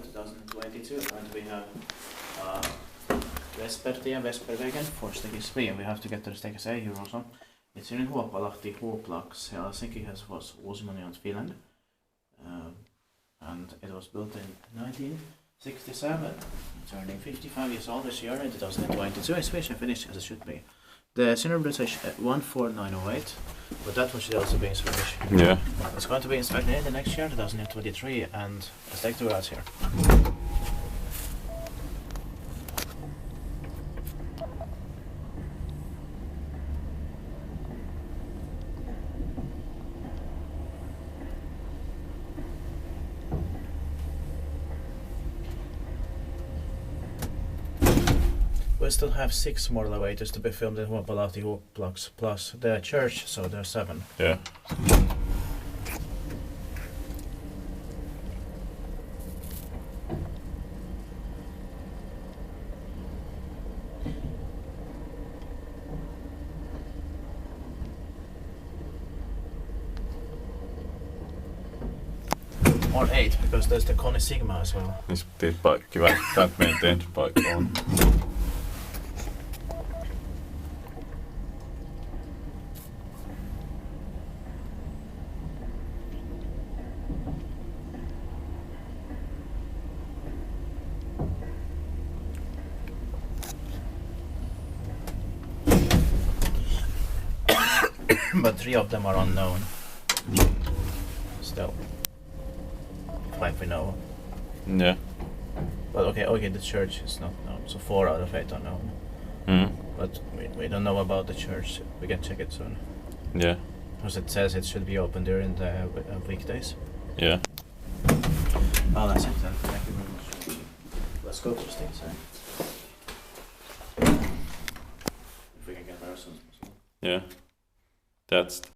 2022, and we have Vespertie and Vespertie for stakes 3, and we have to get to the stakes A here also. It's in Huopalahti, Huoplaks, Helsinki was Uusmanni, Finland, and it was built in 1967, turning 55 years old this year in 2022. It's finished as it should be. The Senior British 14908, but that one should also be in Swedish. Yeah. It's going to be inspected in the next year, 2023, and let's take 2 hours here. We still have 6 more elevators to be filmed in Huopalahti, Huoplaks, plus the church, so there are 7. Yeah. Or 8, because there's the Kone Sigma as well. Niin piti paikki välttää, että meidän tensipaikka on. But 3 of them are unknown. Still. Like we know. Yeah. But okay, the church is not known, so 4 out of 8 are known. Mm. But we don't know about the church. We can check it soon. Yeah. Because it says it should be open during the weekdays. Yeah. Oh, that's it then. Thank you very much. Let's go to the States, If we can get ourselves. Yeah. That's